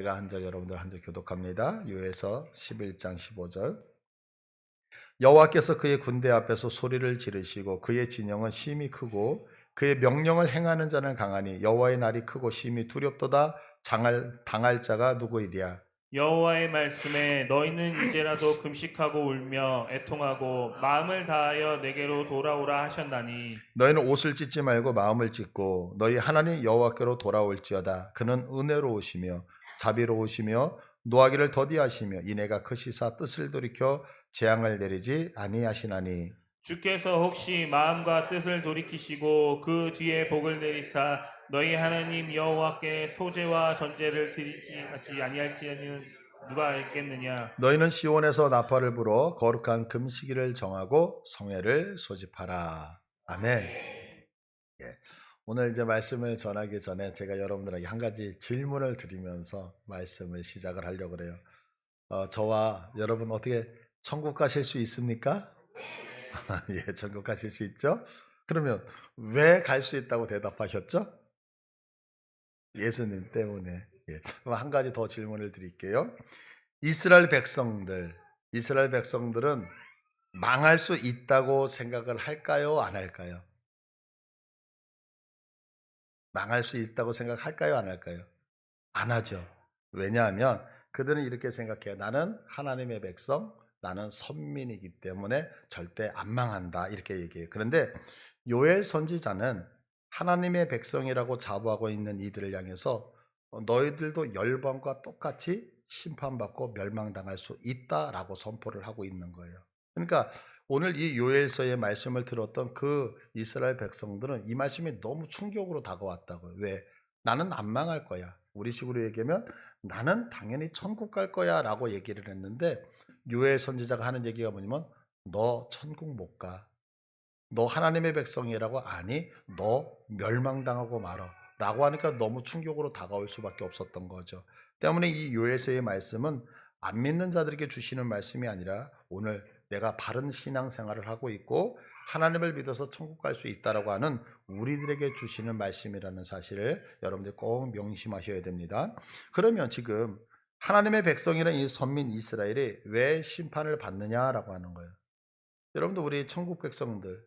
제가 한 절 여러분들 한 절 교독합니다. 요에서 11장 15절. 여호와께서 그의 군대 앞에서 소리를 지르시고 그의 진영은 심히 크고 그의 명령을 행하는 자는 강하니 여호와의 날이 크고 심히 두렵도다. 당할 자가 누구이랴. 여호와의 말씀에 너희는 이제라도 금식하고 울며 애통하고 마음을 다하여 내게로 돌아오라 하셨나니 너희는 옷을 찢지 말고 마음을 찢고 너희 하나님 여호와께로 돌아올지어다. 그는 은혜로우시며 자비로우시며 노하기를 더디하시며 이내가 크시사 뜻을 돌이켜 재앙을 내리지 아니하시나니. 주께서 혹시 마음과 뜻을 돌이키시고 그 뒤에 복을 내리사 너희 하나님 여호와께 소제와 전제를 드리지 아니할지는 누가 알겠느냐. 너희는 시온에서 나팔을 불어 거룩한 금식일을 정하고 성회를 소집하라. 아멘. 예. 오늘 이제 말씀을 전하기 전에 제가 여러분들에게 한 가지 질문을 드리면서 말씀을 시작을 하려고 그래요. 저와 여러분 어떻게 천국 가실 수 있습니까? 예, 천국 가실 수 있죠? 그러면 왜 갈 수 있다고 대답하셨죠? 예수님 때문에. 예. 그럼 한 가지 더 질문을 드릴게요. 이스라엘 백성들은 망할 수 있다고 생각을 할까요? 안 할까요? 망할 수 있다고 생각할까요? 안 할까요? 안 하죠. 왜냐하면 그들은 이렇게 생각해요. 나는 하나님의 백성, 나는 선민이기 때문에 절대 안 망한다. 이렇게 얘기해요. 그런데 요엘 선지자는 하나님의 백성이라고 자부하고 있는 이들을 향해서 너희들도 열방과 똑같이 심판받고 멸망당할 수 있다라고 선포를 하고 있는 거예요. 그러니까 오늘 이 요엘서의 말씀을 들었던 그 이스라엘 백성들은 이 말씀이 너무 충격으로 다가왔다고요. 왜? 나는 안 망할 거야. 우리식으로 얘기하면 나는 당연히 천국 갈 거야 라고 얘기를 했는데 요엘 선지자가 하는 얘기가 뭐냐면 너 천국 못 가. 너 하나님의 백성이라고 아니? 너 멸망당하고 말어 라고 하니까 너무 충격으로 다가올 수밖에 없었던 거죠. 때문에 이 요엘서의 말씀은 안 믿는 자들에게 주시는 말씀이 아니라 오늘 내가 바른 신앙생활을 하고 있고 하나님을 믿어서 천국 갈 수 있다라고 하는 우리들에게 주시는 말씀이라는 사실을 여러분들 꼭 명심하셔야 됩니다. 그러면 지금 하나님의 백성이라는 이 선민 이스라엘이 왜 심판을 받느냐라고 하는 거예요. 여러분들 우리 천국 백성들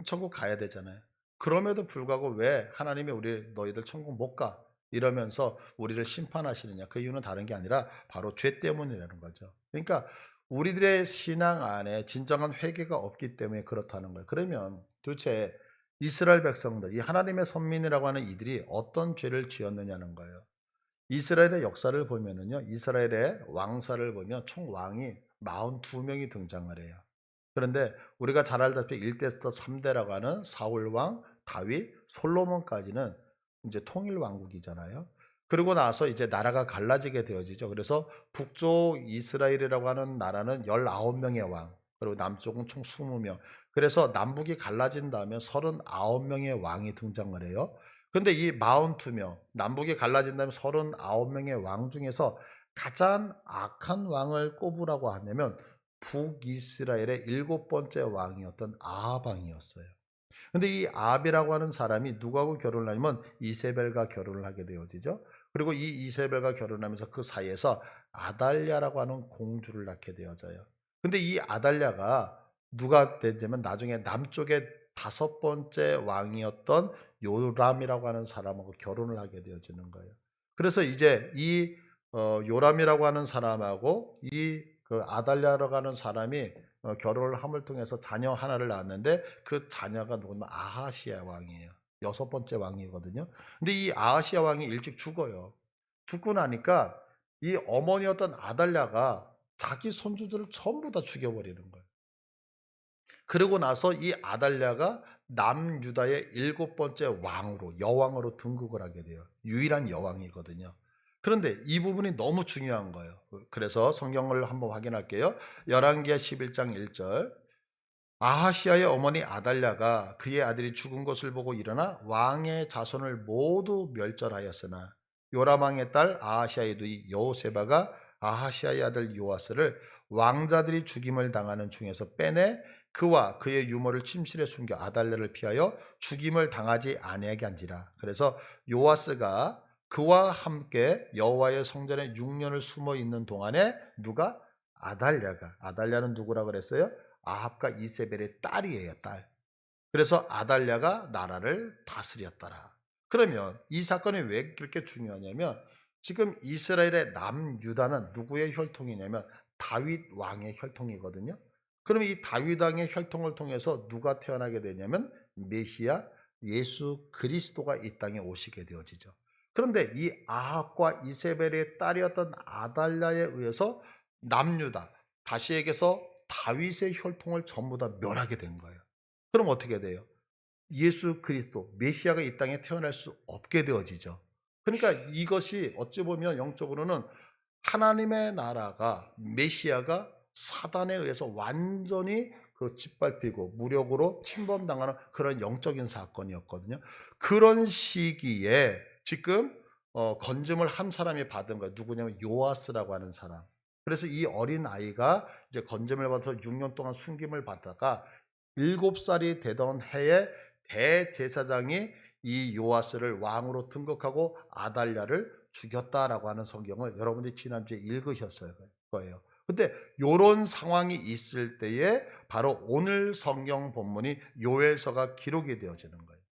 천국 가야 되잖아요. 그럼에도 불구하고 왜 하나님이 너희들 천국 못 가 이러면서 우리를 심판하시느냐. 그 이유는 다른 게 아니라 바로 죄 때문이라는 거죠. 그러니까 우리들의 신앙 안에 진정한 회개가 없기 때문에 그렇다는 거예요. 그러면 도대체 이스라엘 백성들, 이 하나님의 선민이라고 하는 이들이 어떤 죄를 지었느냐는 거예요. 이스라엘의 역사를 보면은요, 이스라엘의 왕사를 보면 총 왕이 42명이 등장을 해요. 그런데 우리가 잘 알다시피 1대부터 3대라고 하는 사울왕, 다윗, 솔로몬까지는 이제 통일 왕국이잖아요. 그리고 나서 이제 나라가 갈라지게 되어지죠. 그래서 북쪽 이스라엘이라고 하는 나라는 19명의 왕, 그리고 남쪽은 총 20명. 그래서 남북이 갈라진 다음에 39명의 왕이 등장을 해요. 근데 이 42명, 남북이 갈라진 다음에 39명의 왕 중에서 가장 악한 왕을 꼽으라고 하냐면 북이스라엘의 7번째 왕이었던 아합 왕이었어요. 근데 이 아합이라고 하는 사람이 누구하고 결혼을 하냐면 이세벨과 결혼을 하게 되어지죠. 그리고 이 이세벨과 결혼하면서 그 사이에서 아달랴라고 하는 공주를 낳게 되어져요. 근데 이 아달랴가 누가 되냐면 나중에 남쪽의 5번째 왕이었던 요람이라고 하는 사람하고 결혼을 하게 되어지는 거예요. 그래서 이제 이 요람이라고 하는 사람하고 이 그 아달랴라고 하는 사람이 결혼을 함을 통해서 자녀 하나를 낳았는데 그 자녀가 누구냐면 아하시아 왕이에요. 6번째 왕이거든요. 근데 이 아하시아 왕이 일찍 죽어요. 죽고 나니까 이 어머니였던 아달랴가 자기 손주들을 전부 다 죽여버리는 거예요. 그리고 나서 이 아달랴가 남유다의 7번째 왕으로 여왕으로 등극을 하게 돼요. 유일한 여왕이거든요. 그런데 이 부분이 너무 중요한 거예요. 그래서 성경을 한번 확인할게요. 열왕기하 11장 1절. 아하시아의 어머니 아달랴가 그의 아들이 죽은 것을 보고 일어나 왕의 자손을 모두 멸절하였으나 요람 왕의 딸 아하시아의 누이 여호세바가 아하시아의 아들 요아스를 왕자들이 죽임을 당하는 중에서 빼내 그와 그의 유모를 침실에 숨겨 아달랴를 피하여 죽임을 당하지 아니하게 한지라. 그래서 요아스가 그와 함께 여호와의 성전에 6년을 숨어 있는 동안에 누가? 아달랴는 누구라 그랬어요? 아합과 이세벨의 딸이에요, 딸. 그래서 아달랴가 나라를 다스렸더라. 그러면 이 사건이 왜 그렇게 중요하냐면 지금 이스라엘의 남유다는 누구의 혈통이냐면 다윗 왕의 혈통이거든요. 그러면 이 다윗 왕의 혈통을 통해서 누가 태어나게 되냐면 메시아 예수 그리스도가 이 땅에 오시게 되어지죠. 그런데 이 아합과 이세벨의 딸이었던 아달랴에 의해서 남유다, 다시 얘기해서 다윗의 혈통을 전부 다 멸하게 된 거예요. 그럼 어떻게 돼요? 예수 그리스도, 메시아가 이 땅에 태어날 수 없게 되어지죠. 그러니까 이것이 어찌 보면 영적으로는 하나님의 나라가, 메시아가 사단에 의해서 완전히 그 짓밟히고 무력으로 침범당하는 그런 영적인 사건이었거든요. 그런 시기에 지금 건짐을 한 사람이 받은 거예요. 누구냐면 요아스라고 하는 사람. 그래서 이 어린 아이가 이제 건짐을 받아서 6년 동안 숨김을 받다가 7살이 되던 해에 대제사장이 이 요아스를 왕으로 등극하고 아달랴를 죽였다라고 하는 성경을 여러분들이 지난주에 읽으셨을 거예요. 근데 이런 상황이 있을 때에 바로 오늘 성경 본문이 요엘서가 기록이 되어지는 거예요.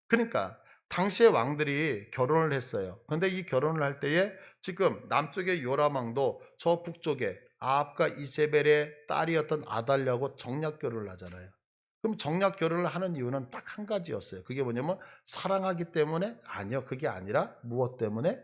그러니까 당시의 왕들이 결혼을 했어요. 그런데 이 결혼을 할 때에 지금 남쪽의 요람 왕도 저 북쪽에 아합과 이세벨의 딸이었던 아달랴하고 정략 결혼을 하잖아요. 그럼 정략 결혼을 하는 이유는 딱 한 가지였어요. 그게 뭐냐면 사랑하기 때문에? 아니요. 그게 아니라 무엇 때문에?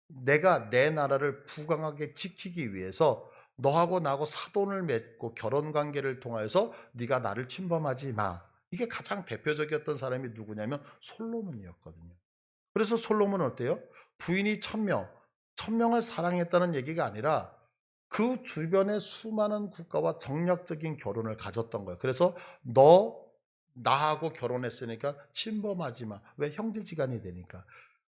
내가 내 나라를 부강하게 지키기 위해서 너하고 나하고 사돈을 맺고 결혼 관계를 통해서 네가 나를 침범하지 마. 이게 가장 대표적이었던 사람이 누구냐면 솔로몬이었거든요. 그래서 솔로몬은 어때요? 부인이 1000명, 1000명을 사랑했다는 얘기가 아니라 그 주변의 수많은 국가와 정략적인 결혼을 가졌던 거예요. 그래서 너 나하고 결혼했으니까 침범하지 마. 왜? 형제지간이 되니까.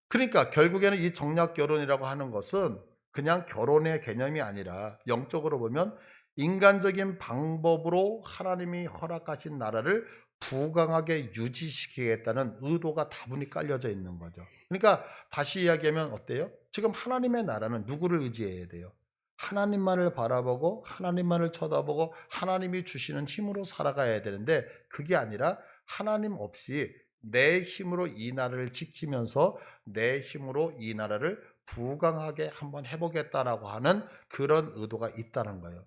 그러니까 결국에는 이 정략 결혼이라고 하는 것은 그냥 결혼의 개념이 아니라 영적으로 보면 인간적인 방법으로 하나님이 허락하신 나라를 부강하게 유지시키겠다는 의도가 다분히 깔려져 있는 거죠. 그러니까 다시 이야기하면 어때요? 지금 하나님의 나라는 누구를 의지해야 돼요? 하나님만을 바라보고 하나님만을 쳐다보고 하나님이 주시는 힘으로 살아가야 되는데 그게 아니라 하나님 없이 내 힘으로 이 나라를 지키면서 내 힘으로 이 나라를 부강하게 한번 해보겠다라고 하는 그런 의도가 있다는 거예요.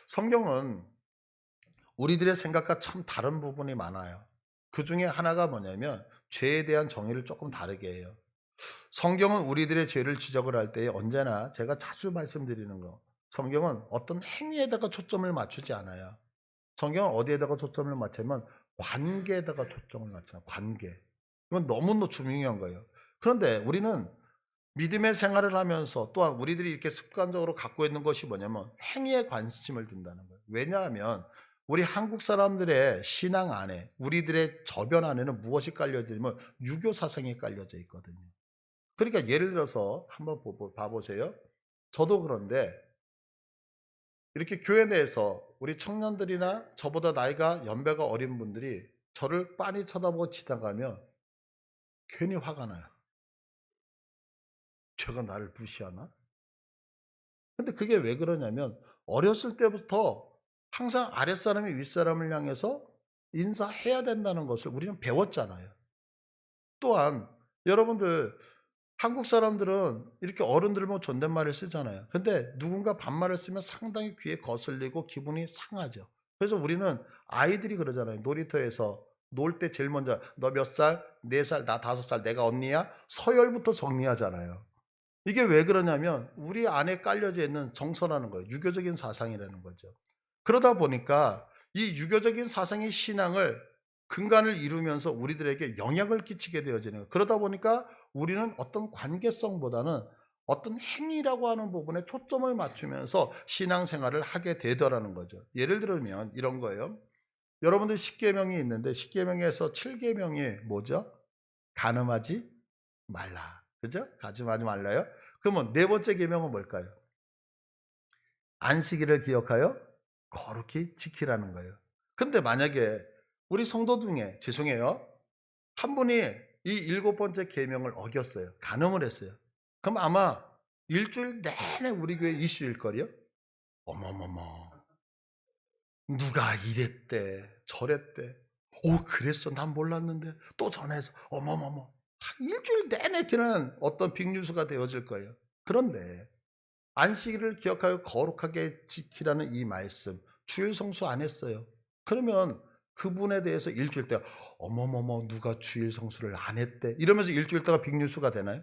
성경은 우리들의 생각과 참 다른 부분이 많아요. 그 중에 하나가 뭐냐면 죄에 대한 정의를 조금 다르게 해요. 성경은 우리들의 죄를 지적을 할 때 언제나 제가 자주 말씀드리는 거, 성경은 어떤 행위에다가 초점을 맞추지 않아요. 성경은 어디에다가 초점을 맞추면 관계에다가 초점을 맞춰요. 관계. 이건 너무너무 중요한 거예요. 그런데 우리는 믿음의 생활을 하면서 또한 우리들이 이렇게 습관적으로 갖고 있는 것이 뭐냐면 행위에 관심을 둔다는 거예요. 왜냐하면 우리 한국 사람들의 신앙 안에 우리들의 저변 안에는 무엇이 깔려져 있냐면 유교 사상이 깔려져 있거든요. 그러니까 예를 들어서 한번 봐보세요. 저도 그런데 이렇게 교회 내에서 우리 청년들이나 저보다 나이가 연배가 어린 분들이 저를 빤히 쳐다보고 지나가면 괜히 화가 나요. 제가 나를 무시하나? 근데 그게 왜 그러냐면 어렸을 때부터 항상 아랫사람이 윗사람을 향해서 인사해야 된다는 것을 우리는 배웠잖아요. 또한 여러분들 한국 사람들은 이렇게 어른들 뭐 존댓말을 쓰잖아요. 근데 누군가 반말을 쓰면 상당히 귀에 거슬리고 기분이 상하죠. 그래서 우리는 아이들이 그러잖아요. 놀이터에서 놀 때 제일 먼저 너 몇 살? 4살, 나 5살, 내가 언니야? 서열부터 정리하잖아요. 이게 왜 그러냐면 우리 안에 깔려져 있는 정서라는 거예요. 유교적인 사상이라는 거죠. 그러다 보니까 이 유교적인 사상의 신앙을 근간을 이루면서 우리들에게 영향을 끼치게 되어지는 거예요. 그러다 보니까 우리는 어떤 관계성보다는 어떤 행위라고 하는 부분에 초점을 맞추면서 신앙생활을 하게 되더라는 거죠. 예를 들면 이런 거예요. 여러분들 십계명이 있는데 십계명에서 7계명이 뭐죠? 간음하지 말라. 그죠? 가짐하지 말라요. 그러면 네 번째 계명은 뭘까요? 안식일을 기억하여 거룩히 지키라는 거예요. 그런데 만약에 우리 성도 중에 죄송해요. 한 분이 이 일곱 번째 계명을 어겼어요. 간음을 했어요. 그럼 아마 일주일 내내 우리 교회 이슈일 걸요? 어머머머. 누가 이랬대, 저랬대. 오, 그랬어. 난 몰랐는데. 또 전해서, 어머머머. 한 일주일 내내 그는 어떤 빅뉴스가 되어질 거예요. 그런데, 안식일을 기억하여 거룩하게 지키라는 이 말씀, 주일 성수 안 했어요. 그러면 그분에 대해서 일주일 동안, 어머머머, 누가 주일 성수를 안 했대. 이러면서 일주일 동안 빅뉴스가 되나요?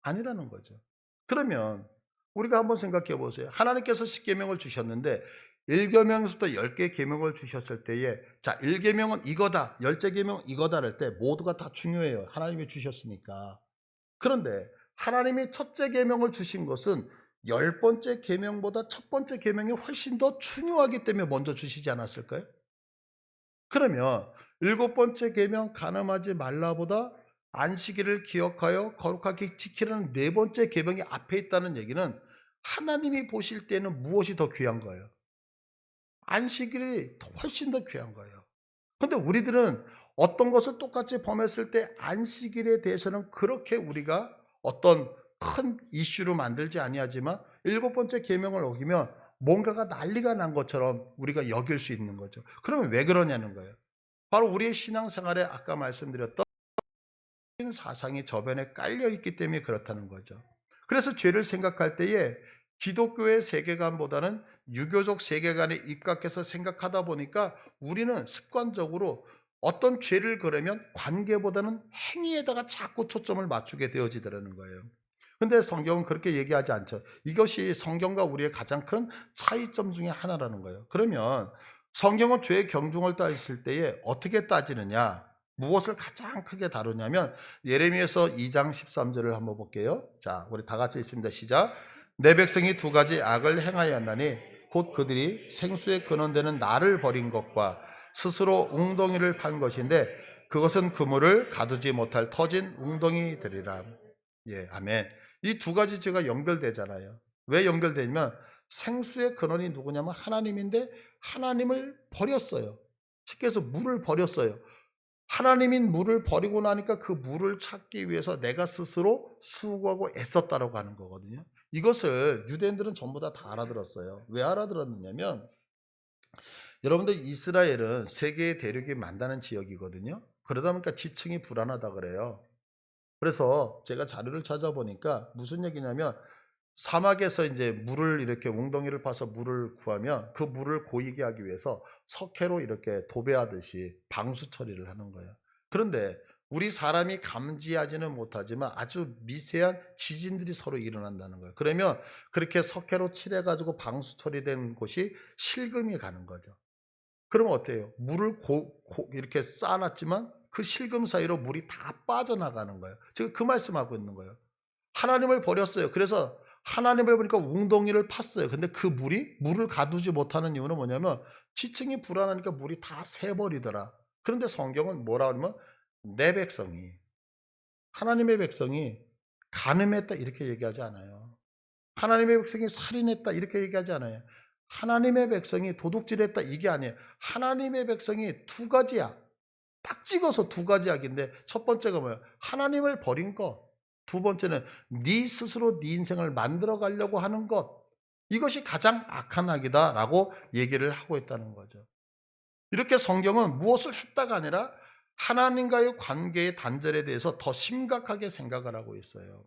아니라는 거죠. 그러면 우리가 한번 생각해 보세요. 하나님께서 10계명을 주셨는데 1계명에서부터 10개 계명을 주셨을 때에 자, 1계명은 이거다, 10째 계명은 이거다 할 때 모두가 다 중요해요. 하나님이 주셨으니까. 그런데 하나님이 첫째 계명을 주신 것은 10번째 계명보다 첫 번째 계명이 훨씬 더 중요하기 때문에 먼저 주시지 않았을까요? 그러면 7번째 계명 간음하지 말라보다 안식일을 기억하여 거룩하게 지키라는 4번째 계명이 앞에 있다는 얘기는 하나님이 보실 때는 무엇이 더 귀한 거예요? 안식일이 훨씬 더 귀한 거예요. 그런데 우리들은 어떤 것을 똑같이 범했을 때 안식일에 대해서는 그렇게 우리가 어떤 큰 이슈로 만들지 아니하지만 7번째 계명을 어기면 뭔가가 난리가 난 것처럼 우리가 여길 수 있는 거죠. 그러면 왜 그러냐는 거예요. 바로 우리의 신앙생활에 아까 말씀드렸던 사상이 저변에 깔려 있기 때문에 그렇다는 거죠. 그래서 죄를 생각할 때에 기독교의 세계관보다는 유교적 세계관에 입각해서 생각하다 보니까 우리는 습관적으로 어떤 죄를 그러면 관계보다는 행위에다가 자꾸 초점을 맞추게 되어지더라는 거예요. 근데 성경은 그렇게 얘기하지 않죠. 이것이 성경과 우리의 가장 큰 차이점 중에 하나라는 거예요. 그러면 성경은 죄의 경중을 따졌을 때에 어떻게 따지느냐? 무엇을 가장 크게 다루냐면 예레미야서 2장 13절을 한번 볼게요. 자, 우리 다 같이 있습니다. 시작. 내 백성이 두 가지 악을 행하였나니 곧 그들이 생수의 근원되는 나를 버린 것과 스스로 웅덩이를 판 것인데 그것은 그물을 가두지 못할 터진 웅덩이들이라. 예, 아멘. 이 두 가지 죄가 연결되잖아요. 왜 연결되냐면 생수의 근원이 누구냐면 하나님인데 하나님을 버렸어요. 쉽게 해서 물을 버렸어요. 하나님인 물을 버리고 나니까 그 물을 찾기 위해서 내가 스스로 수고하고 애썼다라고 하는 거거든요. 이것을 유대인들은 전부 다 알아들었어요. 왜 알아들었느냐면 여러분들 이스라엘은 세계의 대륙이 만나는 지역이거든요. 그러다 보니까 지층이 불안하다 그래요. 그래서 제가 자료를 찾아보니까 무슨 얘기냐면 사막에서 이제 물을 이렇게 웅덩이를 파서 물을 구하면 그 물을 고이게 하기 위해서 석회로 이렇게 도배하듯이 방수 처리를 하는 거예요. 그런데 우리 사람이 감지하지는 못하지만 아주 미세한 지진들이 서로 일어난다는 거예요. 그러면 그렇게 석회로 칠해가지고 방수 처리된 곳이 실금이 가는 거죠. 그러면 어때요? 물을 이렇게 쌓아놨지만 그 실금 사이로 물이 다 빠져나가는 거예요. 지금 그 말씀하고 있는 거예요. 하나님을 버렸어요. 그래서 하나님을 보니까 웅덩이를 팠어요. 근데 그 물을 가두지 못하는 이유는 뭐냐면 지층이 불안하니까 물이 다 새버리더라. 그런데 성경은 뭐라 하냐면 내 백성이, 하나님의 백성이 간음했다 이렇게 얘기하지 않아요. 하나님의 백성이 살인했다 이렇게 얘기하지 않아요. 하나님의 백성이 도둑질했다 이게 아니에요. 하나님의 백성이 두 가지야. 딱 찍어서 두 가지 악인데 첫 번째가 뭐예요? 하나님을 버린 것. 두 번째는 네 스스로 네 인생을 만들어 가려고 하는 것. 이것이 가장 악한 악이다라고 얘기를 하고 있다는 거죠. 이렇게 성경은 무엇을 했다가 아니라 하나님과의 관계의 단절에 대해서 더 심각하게 생각을 하고 있어요.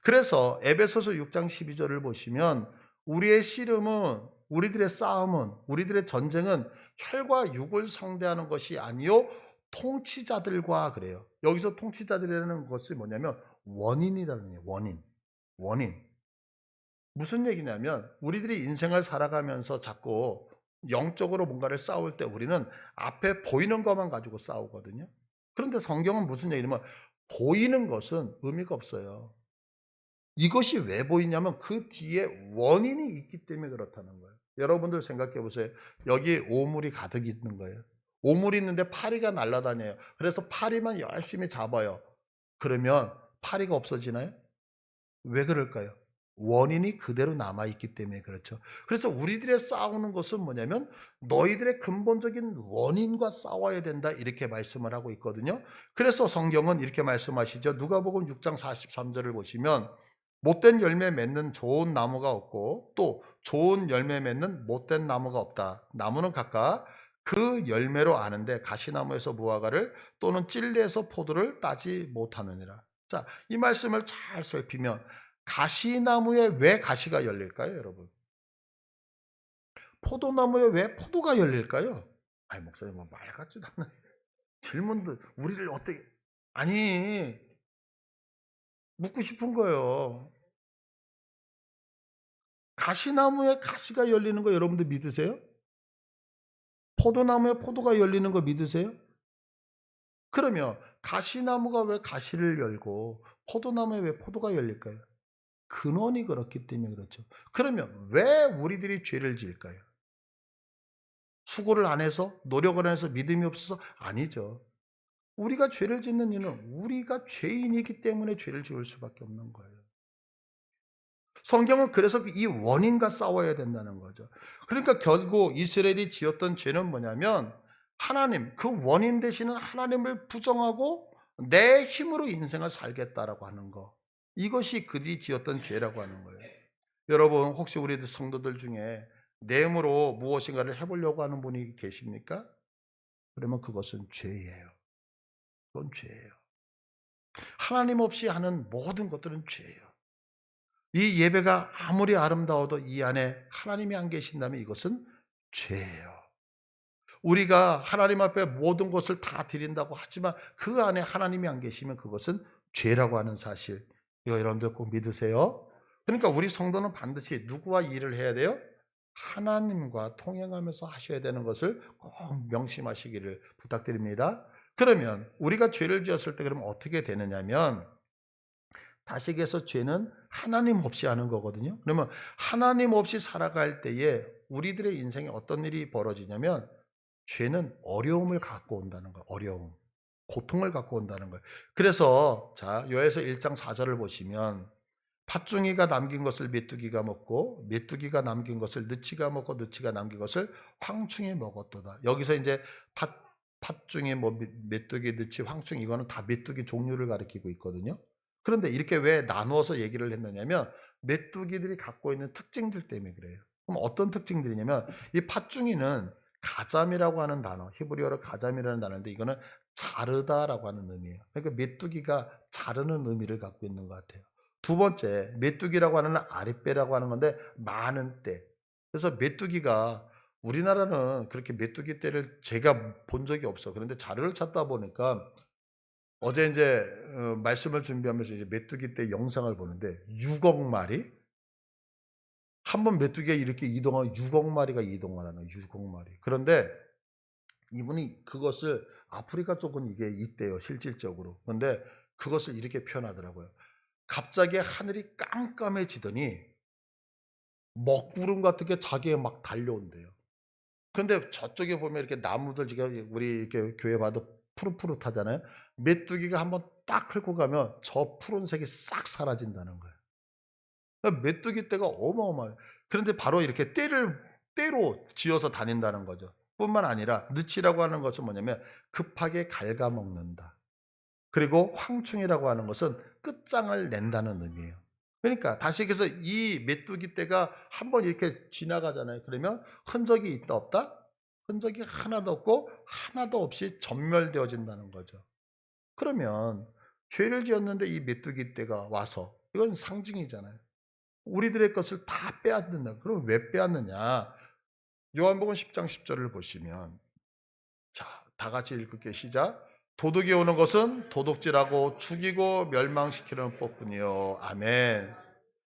그래서 에베소서 6장 12절을 보시면 우리의 씨름은 우리들의 싸움은 우리들의 전쟁은 혈과 육을 상대하는 것이 아니요 통치자들과 그래요. 여기서 통치자들이라는 것이 뭐냐면 원인이라는 거예요. 원인. 무슨 얘기냐면 우리들이 인생을 살아가면서 자꾸 영적으로 뭔가를 싸울 때 우리는 앞에 보이는 것만 가지고 싸우거든요. 그런데 성경은 무슨 얘기냐면 보이는 것은 의미가 없어요. 이것이 왜 보이냐면 그 뒤에 원인이 있기 때문에 그렇다는 거예요. 여러분들 생각해 보세요. 여기에 오물이 가득 있는 거예요. 오물이 있는데 파리가 날아다녀요. 그래서 파리만 열심히 잡아요. 그러면 파리가 없어지나요? 왜 그럴까요? 원인이 그대로 남아있기 때문에 그렇죠. 그래서 우리들의 싸우는 것은 뭐냐면 너희들의 근본적인 원인과 싸워야 된다 이렇게 말씀을 하고 있거든요. 그래서 성경은 이렇게 말씀하시죠. 누가복음 6장 43절을 보시면 못된 열매 맺는 좋은 나무가 없고 또 좋은 열매 맺는 못된 나무가 없다. 나무는 각각 그 열매로 아는데 가시나무에서 무화과를 또는 찔레에서 포도를 따지 못하느니라. 자, 이 말씀을 잘 살피면 가시나무에 왜 가시가 열릴까요, 여러분? 포도나무에 왜 포도가 열릴까요? 아니, 목사님, 뭐 말 같지도 않은 질문도 우리를 어떻게, 아니, 묻고 싶은 거예요. 가시나무에 가시가 열리는 거 여러분들 믿으세요? 포도나무에 포도가 열리는 거 믿으세요? 그러면 가시나무가 왜 가시를 열고 포도나무에 왜 포도가 열릴까요? 근원이 그렇기 때문에 그렇죠. 그러면 왜 우리들이 죄를 지을까요? 수고를 안 해서, 노력을 안 해서, 믿음이 없어서? 아니죠. 우리가 죄를 짓는 이유는 우리가 죄인이기 때문에 죄를 지을 수밖에 없는 거예요. 성경은 그래서 이 원인과 싸워야 된다는 거죠. 그러니까 결국 이스라엘이 지었던 죄는 뭐냐면 하나님, 그 원인 되시는 하나님을 부정하고 내 힘으로 인생을 살겠다라고 하는 거. 이것이 그들이 지었던 죄라고 하는 거예요. 여러분, 혹시 우리 성도들 중에 내 힘으로 무엇인가를 해보려고 하는 분이 계십니까? 그러면 그것은 죄예요. 그건 죄예요. 하나님 없이 하는 모든 것들은 죄예요. 이 예배가 아무리 아름다워도 이 안에 하나님이 안 계신다면 이것은 죄예요. 우리가 하나님 앞에 모든 것을 다 드린다고 하지만 그 안에 하나님이 안 계시면 그것은 죄라고 하는 사실. 이거 여러분들 꼭 믿으세요. 그러니까 우리 성도는 반드시 누구와 일을 해야 돼요? 하나님과 통행하면서 하셔야 되는 것을 꼭 명심하시기를 부탁드립니다. 그러면 우리가 죄를 지었을 때 그러면 어떻게 되느냐면 다시기해서 죄는 하나님 없이 하는 거거든요. 그러면 하나님 없이 살아갈 때에 우리들의 인생에 어떤 일이 벌어지냐면 죄는 어려움을 갖고 온다는 거예요. 어려움. 고통을 갖고 온다는 거예요. 그래서 자, 요에서 1장 4절을 보시면 팥중이가 남긴 것을 메뚜기가 먹고 메뚜기가 남긴 것을 느치가 먹고 느치가 남긴 것을 황충이 먹었도다. 여기서 이제 팥중이 뭐 메뚜기, 느치, 황충 이거는 다 메뚜기 종류를 가리키고 있거든요. 그런데 이렇게 왜 나누어서 얘기를 했느냐면 메뚜기들이 갖고 있는 특징들 때문에 그래요. 그럼 어떤 특징들이냐면 이 팥중이는 가잠이라고 하는 단어, 히브리어로 가잠이라는 단어인데 이거는 자르다라고 하는 의미예요. 그러니까 메뚜기가 자르는 의미를 갖고 있는 것 같아요. 두 번째, 메뚜기라고 하는 아랫배라고 하는 건데 많은 때. 그래서 메뚜기가 우리나라는 그렇게 메뚜기 떼를 제가 본 적이 없어. 그런데 자료를 찾다 보니까 어제 이제 말씀을 준비하면서 이제 메뚜기 떼 영상을 보는데 6억 마리? 한 번 메뚜기가 이렇게 이동하면 6억 마리가 이동을 하는 6억 마리. 그런데 이분이 그것을 아프리카 쪽은 이게 있대요, 실질적으로. 그런데 그것을 이렇게 표현하더라고요. 갑자기 하늘이 깜깜해지더니 먹구름 같은 게 자기에 막 달려온대요. 그런데 저쪽에 보면 이렇게 나무들 지금 우리 이렇게 교회 봐도 푸릇푸릇하잖아요. 메뚜기가 한번 딱 훑고 가면 저 푸른색이 싹 사라진다는 거예요. 그러니까 메뚜기 떼가 어마어마해요. 그런데 바로 이렇게 떼로 지어서 다닌다는 거죠. 뿐만 아니라 느치라고 하는 것은 뭐냐면 급하게 갉아먹는다. 그리고 황충이라고 하는 것은 끝장을 낸다는 의미예요. 그러니까 다시 얘기해서 이 메뚜기 떼가 한번 이렇게 지나가잖아요. 그러면 흔적이 있다 없다? 흔적이 하나도 없고 하나도 없이 전멸되어진다는 거죠. 그러면 죄를 지었는데 이 메뚜기 떼가 와서 이건 상징이잖아요. 우리들의 것을 다 빼앗는다. 그럼 왜 빼앗느냐? 요한복음 10장 10절을 보시면 자, 다 같이 읽을게요. 시작. 도둑이 오는 것은 도둑질하고 죽이고 멸망시키는 법뿐이요. 아멘.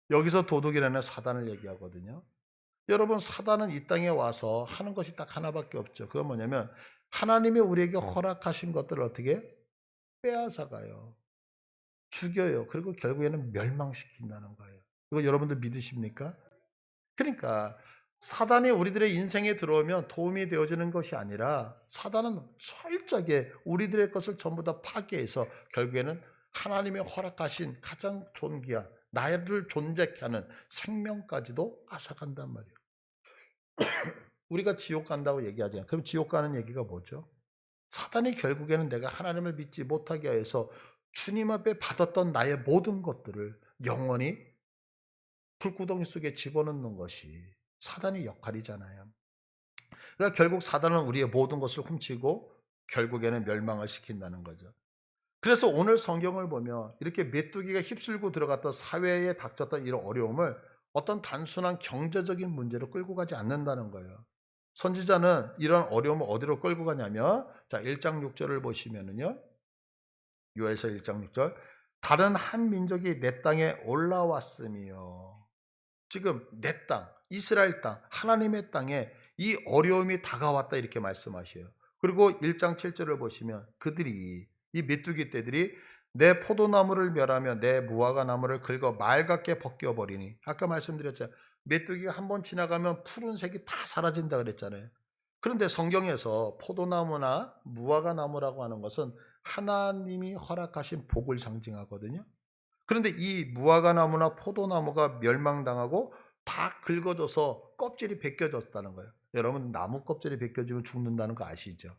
여기서 도둑이라는 사단을 얘기하거든요. 여러분, 사단은 이 땅에 와서 하는 것이 딱 하나밖에 없죠. 그건 뭐냐면 하나님이 우리에게 허락하신 것들을 어떻게 빼앗아가요. 죽여요. 그리고 결국에는 멸망시킨다는 거예요. 이거 여러분들 믿으십니까? 그러니까 사단이 우리들의 인생에 들어오면 도움이 되어지는 것이 아니라 사단은 철저하게 우리들의 것을 전부 다 파괴해서 결국에는 하나님의 허락하신 가장 존귀한 나를 존재케 하는 생명까지도 앗아간단 말이에요. 우리가 지옥 간다고 얘기하잖아요. 그럼 지옥 가는 얘기가 뭐죠? 사단이 결국에는 내가 하나님을 믿지 못하게 해서 주님 앞에 받았던 나의 모든 것들을 영원히 불구덩이 속에 집어넣는 것이 사단의 역할이잖아요. 그러니까 결국 사단은 우리의 모든 것을 훔치고 결국에는 멸망을 시킨다는 거죠. 그래서 오늘 성경을 보면 이렇게 메뚜기가 휩쓸고 들어갔던 사회에 닥쳤던 이런 어려움을 어떤 단순한 경제적인 문제로 끌고 가지 않는다는 거예요. 선지자는 이런 어려움을 어디로 끌고 가냐면, 자, 1장 6절을 보시면은요. 요엘서 1장 6절. 다른 한 민족이 내 땅에 올라왔으며, 지금 내 땅, 이스라엘 땅, 하나님의 땅에 이 어려움이 다가왔다 이렇게 말씀하셔요. 그리고 1장 7절을 보시면 그들이, 이 메뚜기 떼들이 내 포도나무를 멸하며 내 무화과 나무를 긁어 맑게 벗겨버리니, 아까 말씀드렸죠. 메뚜기가 한번 지나가면 푸른색이 다 사라진다 그랬잖아요. 그런데 성경에서 포도나무나 무화과 나무라고 하는 것은 하나님이 허락하신 복을 상징하거든요. 그런데 이 무화과 나무나 포도나무가 멸망당하고 다 긁어져서 껍질이 벗겨졌다는 거예요. 여러분, 나무 껍질이 벗겨지면 죽는다는 거 아시죠?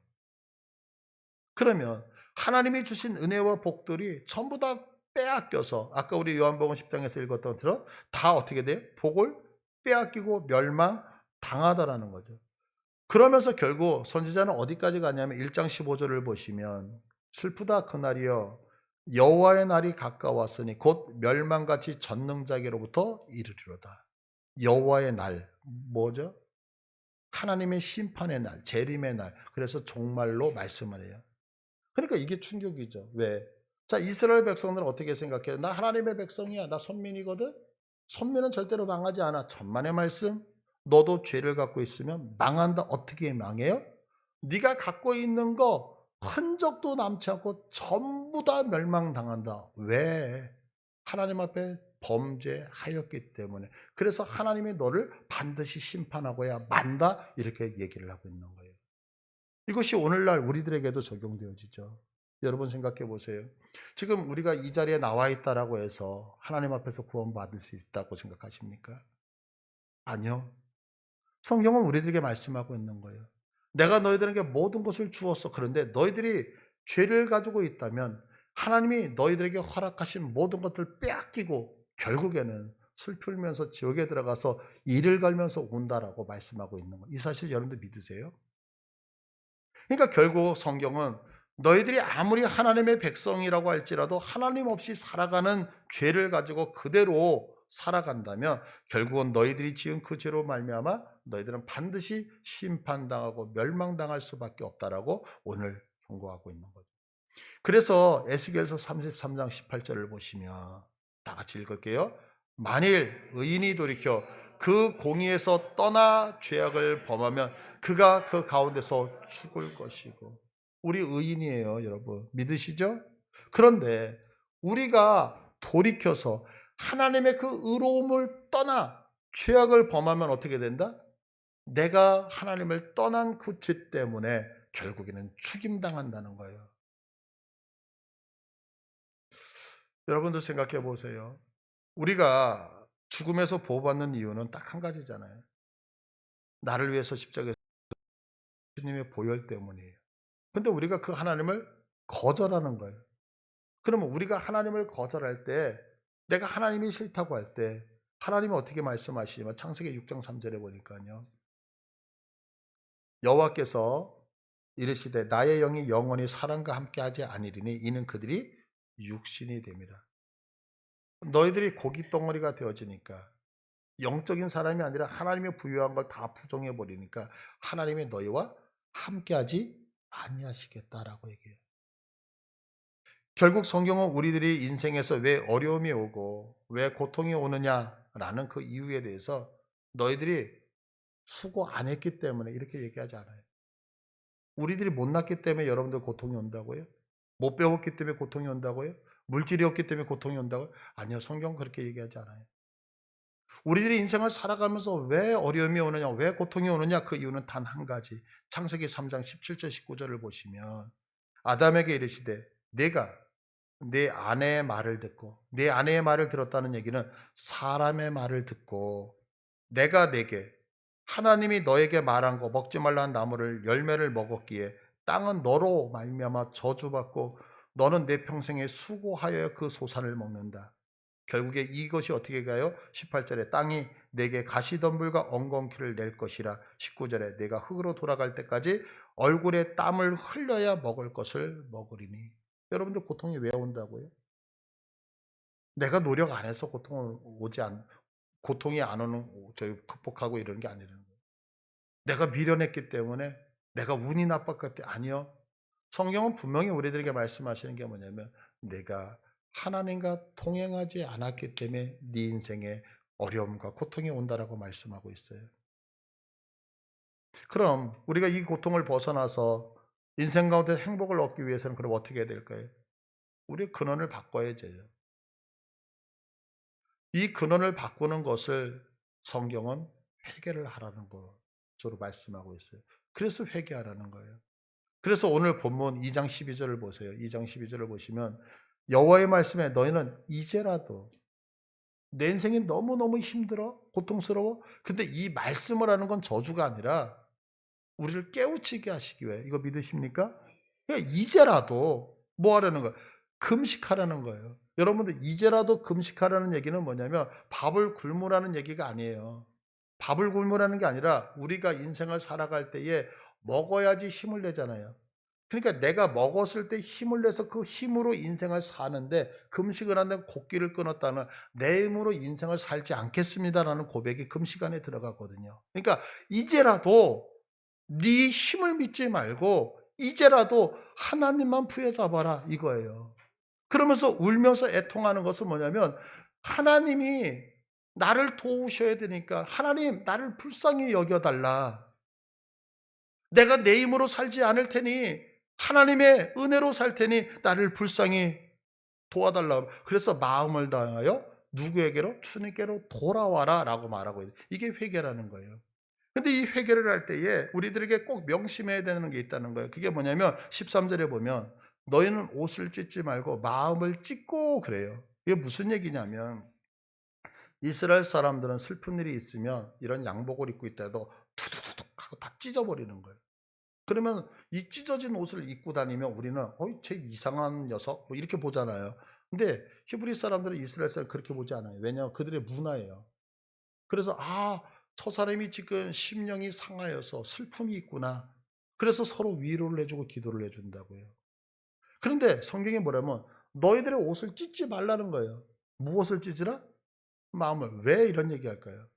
그러면 하나님이 주신 은혜와 복들이 전부 다 빼앗겨서, 아까 우리 요한복음 10장에서 읽었던 것처럼 다 어떻게 돼요? 복을 빼앗기고 멸망당하다라는 거죠. 그러면서 결국 선지자는 어디까지 가냐면 1장 15절을 보시면, 슬프다 그날이여, 여호와의 날이 가까웠으니 곧 멸망같이 전능자에게로부터 이르리로다. 여호와의 날, 뭐죠? 하나님의 심판의 날, 재림의 날. 그래서 종말로 말씀을 해요. 그러니까 이게 충격이죠. 왜? 자, 이스라엘 백성들은 어떻게 생각해요? 나 하나님의 백성이야. 나 선민이거든. 선민은 절대로 망하지 않아. 천만의 말씀. 너도 죄를 갖고 있으면 망한다. 어떻게 망해요? 네가 갖고 있는 거 흔적도 남지 않고 전부 다 멸망당한다. 왜? 하나님 앞에 범죄하였기 때문에. 그래서 하나님이 너를 반드시 심판하고야 만다. 이렇게 얘기를 하고 있는 거예요. 이것이 오늘날 우리들에게도 적용되어지죠. 여러분 생각해 보세요. 지금 우리가 이 자리에 나와 있다라고 해서 하나님 앞에서 구원받을 수 있다고 생각하십니까? 아니요. 성경은 우리들에게 말씀하고 있는 거예요. 내가 너희들에게 모든 것을 주었어. 그런데 너희들이 죄를 가지고 있다면 하나님이 너희들에게 허락하신 모든 것들을 빼앗기고 결국에는 슬프면서 지옥에 들어가서 이를 갈면서 온다라고 말씀하고 있는 거예요. 이 사실 여러분들 믿으세요? 그러니까 결국 성경은 너희들이 아무리 하나님의 백성이라고 할지라도 하나님 없이 살아가는 죄를 가지고 그대로 살아간다면 결국은 너희들이 지은 그 죄로 말미암아 너희들은 반드시 심판당하고 멸망당할 수밖에 없다라고 오늘 경고하고 있는 거죠. 그래서 에스겔서 33장 18절을 보시면 다 같이 읽을게요. 만일 의인이 돌이켜 그 공의에서 떠나 죄악을 범하면 그가 그 가운데서 죽을 것이고. 우리 의인이에요, 여러분. 믿으시죠? 그런데 우리가 돌이켜서 하나님의 그 의로움을 떠나 죄악을 범하면 어떻게 된다? 내가 하나님을 떠난 그 죄 때문에 결국에는 죽임당한다는 거예요. 여러분도 생각해 보세요. 우리가 죽음에서 보호받는 이유는 딱 한 가지잖아요. 나를 위해서 십자가에 주님의 보혈 때문이에요. 근데 우리가 그 하나님을 거절하는 거예요. 그러면 우리가 하나님을 거절할 때, 내가 하나님이 싫다고 할 때 하나님은 어떻게 말씀하시냐면 창세기 6장 3절에 보니까요. 여호와께서 이르시되 나의 영이 영원히 사람과 함께하지 아니리니 이는 그들이 육신이 됨이라. 너희들이 고기 덩어리가 되어지니까 영적인 사람이 아니라 하나님이 부여한 걸 다 부정해 버리니까 하나님이 너희와 함께하지 아니하시겠다라고 얘기해요. 결국 성경은 우리들이 인생에서 왜 어려움이 오고 왜 고통이 오느냐라는 그 이유에 대해서 너희들이 수고 안 했기 때문에 이렇게 얘기하지 않아요. 우리들이 못났기 때문에 여러분들 고통이 온다고요? 못 배웠기 때문에 고통이 온다고요? 물질이 없기 때문에 고통이 온다고요? 아니요, 성경은 그렇게 얘기하지 않아요. 우리들이 인생을 살아가면서 왜 어려움이 오느냐, 왜 고통이 오느냐, 그 이유는 단 한 가지. 창세기 3장 17절 19절을 보시면 아담에게 이르시되 내가 내 아내의 말을 듣고, 내 아내의 말을 들었다는 얘기는 사람의 말을 듣고, 내가 내게 하나님이 너에게 말한 거 먹지 말라는 나무를 열매를 먹었기에 땅은 너로 말미암아 저주받고 너는 내 평생에 수고하여 그 소산을 먹는다. 결국에 이것이 어떻게 가요? 18절에 땅이 내게 가시덤불과 엉겅퀴를 낼 것이라. 19절에 내가 흙으로 돌아갈 때까지 얼굴에 땀을 흘려야 먹을 것을 먹으리니. 여러분들 고통이 왜 온다고요? 내가 노력 안 해서 고통이 안 오는, 극복하고 이러는 게 아니라는 거예요. 내가 미련했기 때문에, 내가 운이 나빴기 때문에. 아니요. 성경은 분명히 우리들에게 말씀하시는 게 뭐냐면, 내가 하나님과 동행하지 않았기 때문에 네 인생에 어려움과 고통이 온다라고 말씀하고 있어요. 그럼 우리가 이 고통을 벗어나서 인생 가운데 행복을 얻기 위해서는 그럼 어떻게 해야 될까요? 우리 근원을 바꿔야 돼요. 이 근원을 바꾸는 것을 성경은 회개를 하라는 것으로 말씀하고 있어요. 그래서 회개하라는 거예요. 그래서 오늘 본문 2장 12절을 보세요. 2장 12절을 보시면 여호와의 말씀에 너희는 이제라도, 내 인생이 너무너무 힘들어, 고통스러워. 근데 이 말씀을 하는 건 저주가 아니라 우리를 깨우치게 하시기 위해. 이거 믿으십니까? 그러니까 이제라도 뭐 하라는 거예요? 금식하라는 거예요. 여러분들, 이제라도 금식하라는 얘기는 뭐냐면 밥을 굶으라는 얘기가 아니에요. 밥을 굶으라는 게 아니라 우리가 인생을 살아갈 때에 먹어야지 힘을 내잖아요. 그러니까 내가 먹었을 때 힘을 내서 그 힘으로 인생을 사는데, 금식을 하는데 곡기를 끊었다는, 내 힘으로 인생을 살지 않겠습니다라는 고백이 금식 안에 들어가거든요. 그러니까 이제라도 네 힘을 믿지 말고 이제라도 하나님만 부여잡아라 이거예요. 그러면서 울면서 애통하는 것은 뭐냐면, 하나님이 나를 도우셔야 되니까 하나님 나를 불쌍히 여겨달라. 내가 내 힘으로 살지 않을 테니 하나님의 은혜로 살 테니 나를 불쌍히 도와달라. 그래서 마음을 다하여 누구에게로? 주님께로 돌아와라 라고 말하고 있어요. 이게 회개라는 거예요. 근데 이 회개를 할 때에 우리들에게 꼭 명심해야 되는 게 있다는 거예요. 그게 뭐냐면 13절에 보면 너희는 옷을 찢지 말고 마음을 찢고 그래요. 이게 무슨 얘기냐면, 이스라엘 사람들은 슬픈 일이 있으면 이런 양복을 입고 있다 해도 투두두둑 하고 다 찢어버리는 거예요. 그러면 이 찢어진 옷을 입고 다니면 우리는 어이 쟤 이상한 녀석 뭐 이렇게 보잖아요. 근데 히브리 사람들은 이스라엘 사람 그렇게 보지 않아요. 왜냐하면 그들의 문화예요. 그래서 저 사람이 지금 심령이 상하여서 슬픔이 있구나. 그래서 서로 위로를 해주고 기도를 해준다고요. 그런데 성경이 뭐라면 너희들의 옷을 찢지 말라는 거예요. 무엇을 찢으라? 마음을. 왜 이런 얘기할까요?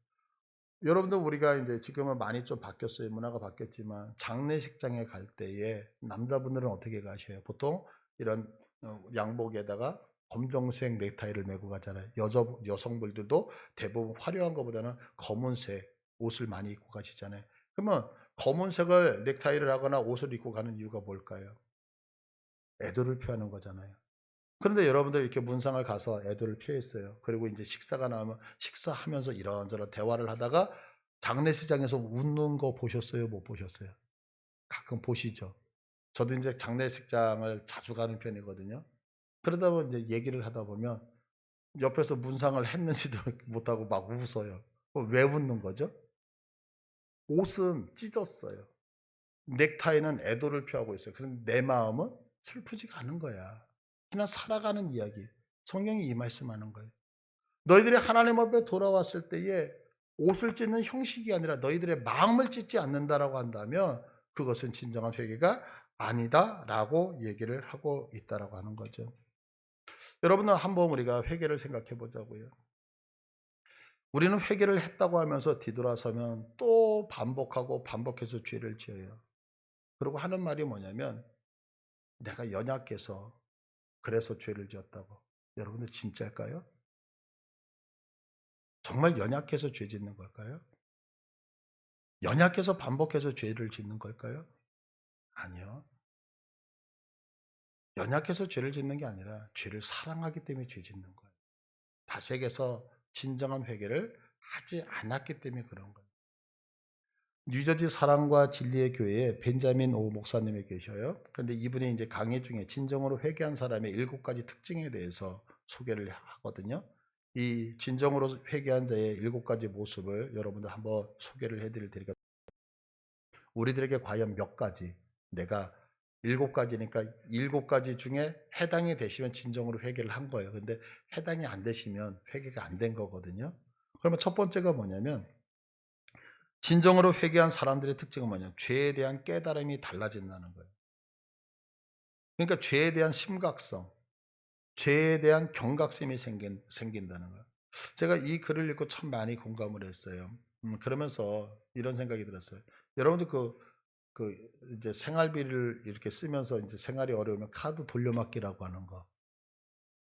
여러분들, 우리가 이제 지금은 많이 좀 바뀌었어요. 문화가 바뀌었지만 장례식장에 갈 때에 남자분들은 어떻게 가셔요? 보통 이런 양복에다가 검정색 넥타이를 메고 가잖아요. 여성분들도 대부분 화려한 것보다는 검은색 옷을 많이 입고 가시잖아요. 그러면 검은색을 넥타이를 하거나 옷을 입고 가는 이유가 뭘까요? 애도를 표하는 거잖아요. 그런데 여러분들 이렇게 문상을 가서 애도를 표했어요. 그리고 이제 식사가 나오면 식사하면서 이런저런 대화를 하다가 장례식장에서 웃는 거 보셨어요? 못 보셨어요? 가끔 보시죠. 저도 이제 장례식장을 자주 가는 편이거든요. 그러다 보면 이제 얘기를 하다 보면 옆에서 문상을 했는지도 못하고 막 웃어요. 왜 웃는 거죠? 옷은 찢었어요. 넥타이는 애도를 표하고 있어요. 그런데 내 마음은 슬프지가 않은 거야. 그냥 살아가는 이야기. 성경이 이 말씀하는 거예요. 너희들이 하나님 앞에 돌아왔을 때에 옷을 찢는 형식이 아니라 너희들의 마음을 찢지 않는다라고 한다면 그것은 진정한 회개가 아니다라고 얘기를 하고 있다라고 하는 거죠. 여러분은 한번 우리가 회개를 생각해 보자고요. 우리는 회개를 했다고 하면서 뒤돌아서면 또 반복하고 반복해서 죄를 지어요. 그리고 하는 말이 뭐냐면 내가 연약해서 그래서 죄를 지었다고. 여러분들 진짜일까요? 정말 연약해서 죄 짓는 걸까요? 연약해서 반복해서 죄를 짓는 걸까요? 아니요. 연약해서 죄를 짓는 게 아니라 죄를 사랑하기 때문에 죄 짓는 거예요. 다시에서 진정한 회개를 하지 않았기 때문에 그런 거예요. 뉴저지 사랑과 진리의 교회에 벤자민 오 목사님이 계셔요. 근데 이분이 이제 강의 중에 진정으로 회개한 사람의 7가지 특징에 대해서 소개를 하거든요. 이 진정으로 회개한 자의 7가지 모습을 여러분들 한번 소개를 해드릴 테니까 우리들에게 과연 몇 가지, 내가 7가지니까 7가지 중에 해당이 되시면 진정으로 회개를 한 거예요. 근데 해당이 안 되시면 회개가 안 된 거거든요. 그러면 첫 번째가 뭐냐면 진정으로 회개한 사람들의 특징은 뭐냐면 죄에 대한 깨달음이 달라진다는 거예요. 그러니까 죄에 대한 심각성, 죄에 대한 경각심이 생긴다는 거예요. 제가 이 글을 읽고 참 많이 공감을 했어요. 그러면서 이런 생각이 들었어요. 여러분들 이제 생활비를 이렇게 쓰면서 이제 생활이 어려우면 카드 돌려막기라고 하는 거.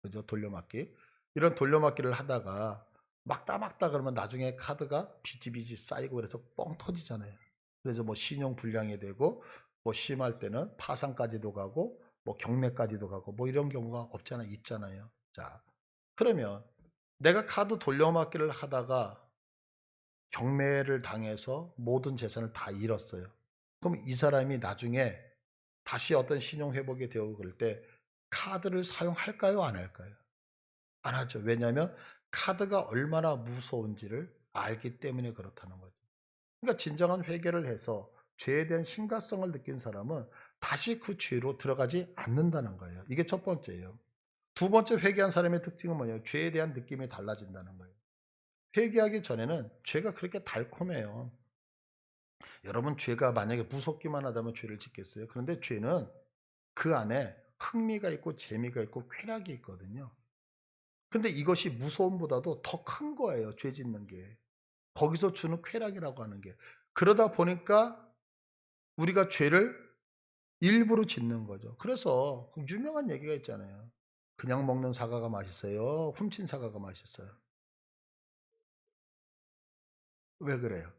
그죠? 돌려막기. 이런 돌려막기를 하다가 막다 그러면 나중에 카드가 빚이 쌓이고 그래서 뻥 터지잖아요. 그래서 뭐 신용 불량이 되고 뭐 심할 때는 파산까지도 가고 뭐 경매까지도 가고 뭐 이런 경우가 없잖아요. 있잖아요. 자, 그러면 내가 카드 돌려막기를 하다가 경매를 당해서 모든 재산을 다 잃었어요. 그럼 이 사람이 나중에 다시 어떤 신용 회복이 되고 그럴 때 카드를 사용할까요? 안 할까요? 안 하죠. 왜냐하면 카드가 얼마나 무서운지를 알기 때문에 그렇다는 거죠. 그러니까 진정한 회개를 해서 죄에 대한 심각성을 느낀 사람은 다시 그 죄로 들어가지 않는다는 거예요. 이게 첫 번째예요. 두 번째 회개한 사람의 특징은 뭐냐면 죄에 대한 느낌이 달라진다는 거예요. 회개하기 전에는 죄가 그렇게 달콤해요. 여러분 죄가 만약에 무섭기만 하다면 죄를 짓겠어요? 그런데 죄는 그 안에 흥미가 있고 재미가 있고 쾌락이 있거든요. 근데 이것이 무서움보다도 더 큰 거예요. 죄 짓는 게. 거기서 주는 쾌락이라고 하는 게. 그러다 보니까 우리가 죄를 일부러 짓는 거죠. 그래서 유명한 얘기가 있잖아요. 그냥 먹는 사과가 맛있어요? 훔친 사과가 맛있어요? 왜 그래요?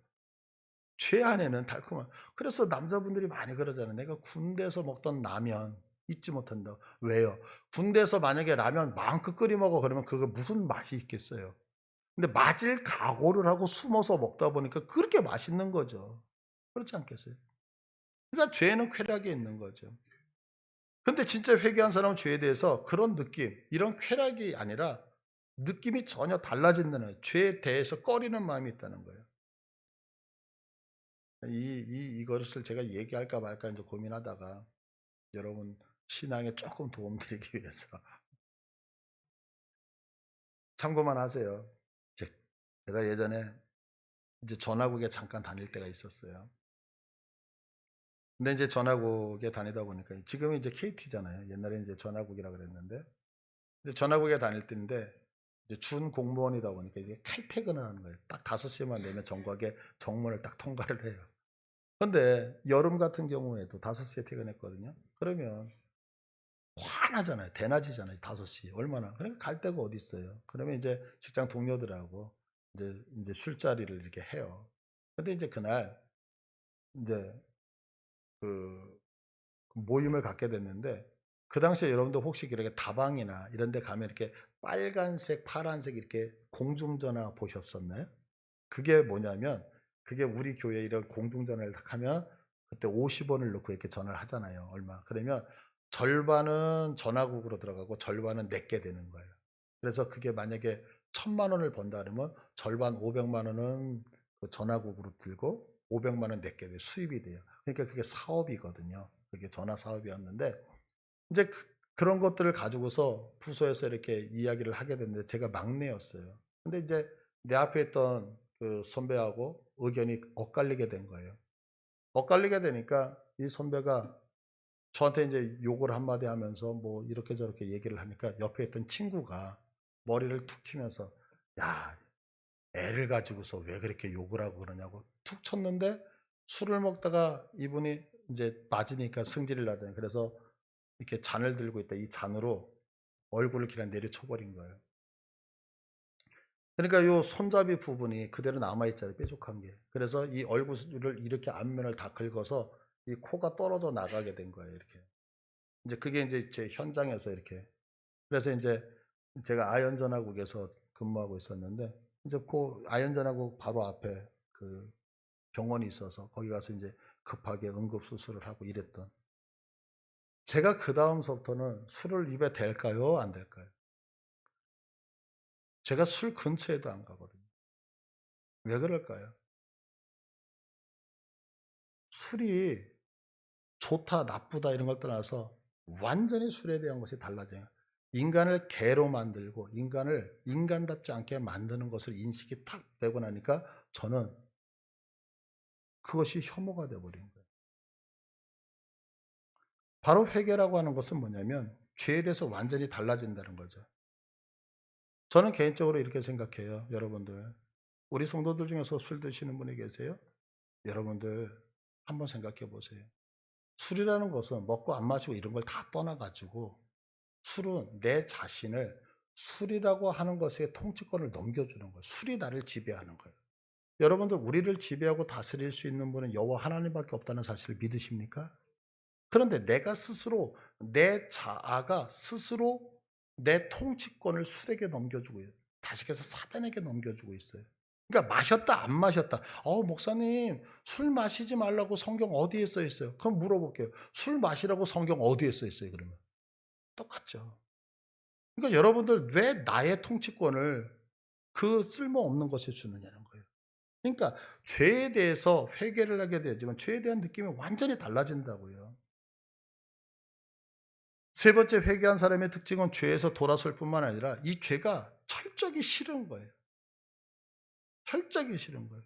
죄 안에는 달콤한. 그래서 남자분들이 많이 그러잖아요. 내가 군대에서 먹던 라면 잊지 못한다. 왜요? 군대에서 만약에 라면 마음껏 끓여 먹어 그러면 그거 무슨 맛이 있겠어요? 근데 맞을 각오를 하고 숨어서 먹다 보니까 그렇게 맛있는 거죠. 그렇지 않겠어요? 그러니까 죄는 쾌락이 있는 거죠. 근데 진짜 회개한 사람은 죄에 대해서 그런 느낌, 이런 쾌락이 아니라 느낌이 전혀 달라진다는 거예요. 죄에 대해서 꺼리는 마음이 있다는 거예요. 이것을 제가 얘기할까 말까 이제 고민하다가 여러분 신앙에 조금 도움드리기 위해서 참고만 하세요. 제가 예전에 이제 전화국에 잠깐 다닐 때가 있었어요. 근데 이제 전화국에 다니다 보니까 지금은 이제 KT잖아요. 옛날에 이제 전화국이라 그랬는데 이제 전화국에 다닐 때인데 이제 준 공무원이다 보니까 이게 칼퇴근을 하는 거예요. 딱 5시만 되면 정각에 정문을 딱 통과를 해요. 근데 여름 같은 경우에도 5시에 퇴근했거든요. 그러면 화나잖아요. 대낮이잖아요. 5시. 얼마나. 그러니까 갈 데가 어디 있어요. 그러면 이제 직장 동료들하고 이제 술자리를 이렇게 해요. 근데 이제 그날 이제 그 모임을 갖게 됐는데 그 당시에 여러분들 혹시 이렇게 다방이나 이런 데 가면 이렇게 빨간색, 파란색 이렇게 공중전화 보셨었나요? 그게 뭐냐면 그게 우리 교회 이런 공중전화를 딱 하면 그때 50원을 넣고 이렇게 전화를 하잖아요. 얼마. 그러면 절반은 전화국으로 들어가고 절반은 내게 되는 거예요. 그래서 그게 만약에 1,000만 원을 번다 그러면 절반 500만 원은 그 전화국으로 들고 500만 원 내게 돼요. 수입이 돼요. 그러니까 그게 사업이거든요. 그게 전화 사업이었는데 이제 그런 것들을 가지고서 부서에서 이렇게 이야기를 하게 됐는데 제가 막내였어요. 근데 이제 내 앞에 있던 그 선배하고 의견이 엇갈리게 된 거예요. 엇갈리게 되니까 이 선배가 저한테 이제 욕을 한마디 하면서 뭐 이렇게 저렇게 얘기를 하니까 옆에 있던 친구가 머리를 툭 치면서 야, 애를 가지고서 왜 그렇게 욕을 하고 그러냐고 툭 쳤는데 술을 먹다가 이분이 이제 맞으니까 승질을 나잖아요. 그래서 이렇게 잔을 들고 있다. 이 잔으로 얼굴을 그냥 내려쳐버린 거예요. 그러니까 요 손잡이 부분이 그대로 남아있잖아요. 뾰족한 게. 그래서 이 얼굴을 이렇게 앞면을 다 긁어서 이 코가 떨어져 나가게 된 거예요. 이렇게. 이제 그게 이제 제 현장에서 이렇게. 그래서 이제 제가 아현전화국에서 근무하고 있었는데 이제 그 아현전화국 바로 앞에 그 병원이 있어서 거기 가서 이제 급하게 응급수술을 하고 이랬던. 제가 그 다음서부터는 술을 입에 댈까요? 안 댈까요? 제가 술 근처에도 안 가거든요. 왜 그럴까요? 술이 좋다, 나쁘다 이런 걸 떠나서 완전히 술에 대한 것이 달라져요. 인간을 개로 만들고 인간을 인간답지 않게 만드는 것을 인식이 탁 되고 나니까 저는 그것이 혐오가 되어버린 거예요. 바로 회개라고 하는 것은 뭐냐면 죄에 대해서 완전히 달라진다는 거죠. 저는 개인적으로 이렇게 생각해요. 여러분들, 우리 성도들 중에서 술 드시는 분이 계세요? 여러분들 한번 생각해 보세요. 술이라는 것은 먹고 안 마시고 이런 걸 다 떠나가지고 술은 내 자신을 술이라고 하는 것에 통치권을 넘겨주는 거예요. 술이 나를 지배하는 거예요. 여러분들, 우리를 지배하고 다스릴 수 있는 분은 여호와 하나님밖에 없다는 사실을 믿으십니까? 그런데 내가 스스로, 내 자아가 스스로 내 통치권을 술에게 넘겨주고 있어요. 다시해서 사단에게 넘겨주고 있어요. 그러니까 마셨다 안 마셨다. 목사님 술 마시지 말라고 성경 어디에 써 있어요? 그럼 물어볼게요. 술 마시라고 성경 어디에 써 있어요? 그러면 똑같죠. 그러니까 여러분들 왜 나의 통치권을 그 쓸모없는 것에 주느냐는 거예요. 그러니까 죄에 대해서 회개를 하게 되지만 죄에 대한 느낌이 완전히 달라진다고요. 세 번째, 회개한 사람의 특징은 죄에서 돌아설 뿐만 아니라 이 죄가 철저히 싫은 거예요. 철저히 싫은 거예요.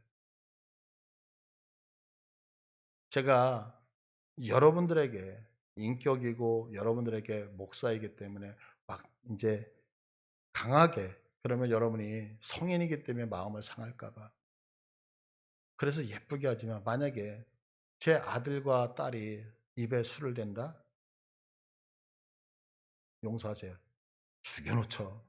제가 여러분들에게 인격이고 여러분들에게 목사이기 때문에 막 이제 강하게, 그러면 여러분이 성인이기 때문에 마음을 상할까 봐, 그래서 예쁘게 하지만 만약에 제 아들과 딸이 입에 술을 댄다? 용서하세요. 죽여놓죠.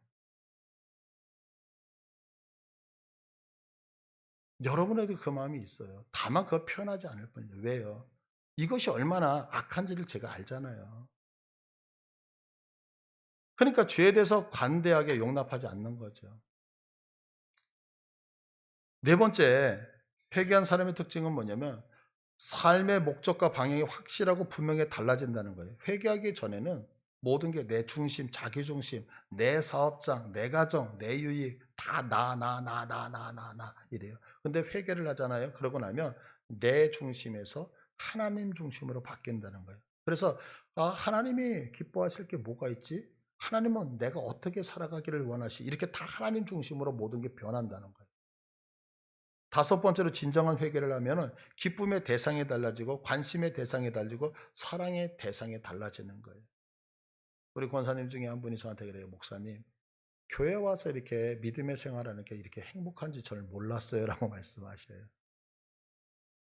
여러분에도 그 마음이 있어요. 다만 그거 표현하지 않을 뿐이죠. 왜요? 이것이 얼마나 악한지를 제가 알잖아요. 그러니까 죄에 대해서 관대하게 용납하지 않는 거죠. 네 번째, 회개한 사람의 특징은 뭐냐면 삶의 목적과 방향이 확실하고 분명히 달라진다는 거예요. 회개하기 전에는 모든 게 내 중심, 자기 중심, 내 사업장, 내 가정, 내 유익 다 나 이래요. 근데 회개를 하잖아요. 그러고 나면 내 중심에서 하나님 중심으로 바뀐다는 거예요. 그래서 하나님이 기뻐하실 게 뭐가 있지? 하나님은 내가 어떻게 살아가기를 원하시? 이렇게 다 하나님 중심으로 모든 게 변한다는 거예요. 다섯 번째로 진정한 회개를 하면은 기쁨의 대상이 달라지고 관심의 대상이 달라지고 사랑의 대상이 달라지는 거예요. 우리 권사님 중에 한 분이 저한테 그래요. 목사님, 교회 와서 이렇게 믿음의 생활하는 게 이렇게 행복한지 저는 몰랐어요라고 말씀하셔요.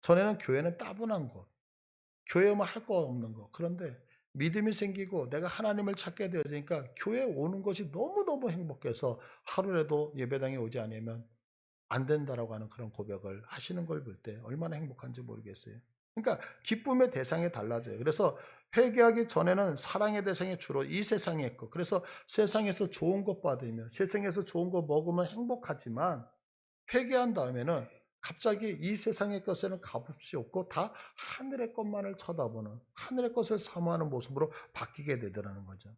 전에는 교회는 따분한 곳, 교회 오면 할 거 없는 거. 그런데 믿음이 생기고 내가 하나님을 찾게 되어지니까 교회 오는 것이 너무너무 행복해서 하루라도 예배당에 오지 않으면 안 된다라고 하는 그런 고백을 하시는 걸 볼 때 얼마나 행복한지 모르겠어요. 그러니까 기쁨의 대상이 달라져요. 그래서 회개하기 전에는 사랑의 대상이 주로 이 세상에 있고, 그래서 세상에서 좋은 것 받으면, 세상에서 좋은 거 먹으면 행복하지만 회개한 다음에는 갑자기 이 세상의 것에는 값없이 없고 다 하늘의 것만을 쳐다보는, 하늘의 것을 사모하는 모습으로 바뀌게 되더라는 거죠.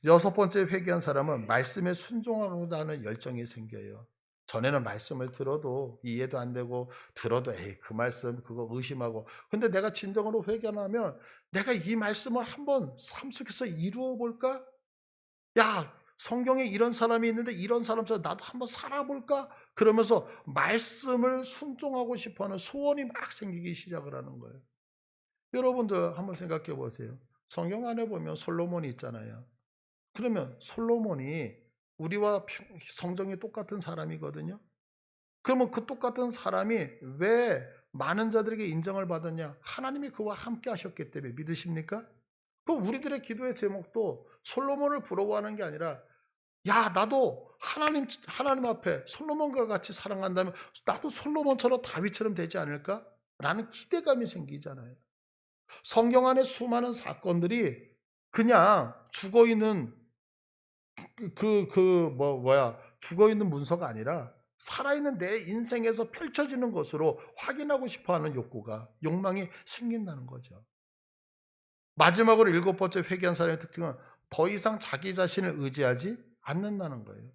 여섯 번째, 회개한 사람은 말씀에 순종하고자 하는 열정이 생겨요. 전에는 말씀을 들어도 이해도 안 되고, 들어도 에이 그 말씀 그거 의심하고, 근데 내가 진정으로 회개하면 내가 이 말씀을 한번 삶 속에서 이루어 볼까? 야, 성경에 이런 사람이 있는데 이런 사람처럼 나도 한번 살아볼까? 그러면서 말씀을 순종하고 싶어하는 소원이 막 생기기 시작을 하는 거예요. 여러분들 한번 생각해 보세요. 성경 안에 보면 솔로몬이 있잖아요. 그러면 솔로몬이 우리와 성정이 똑같은 사람이거든요. 그러면 그 똑같은 사람이 왜 많은 자들에게 인정을 받았냐? 하나님이 그와 함께 하셨기 때문에. 믿으십니까? 그 우리들의 기도의 제목도 솔로몬을 부러워하는 게 아니라, 야, 나도 하나님 앞에 솔로몬과 같이 사랑한다면 나도 솔로몬처럼 다윗처럼 되지 않을까? 라는 기대감이 생기잖아요. 성경 안에 수많은 사건들이 그냥 죽어 있는 죽어 있는 문서가 아니라 살아있는 내 인생에서 펼쳐지는 것으로 확인하고 싶어하는 욕망이 생긴다는 거죠. 마지막으로 7번째 회개한 사람의 특징은 더 이상 자기 자신을 의지하지 않는다는 거예요.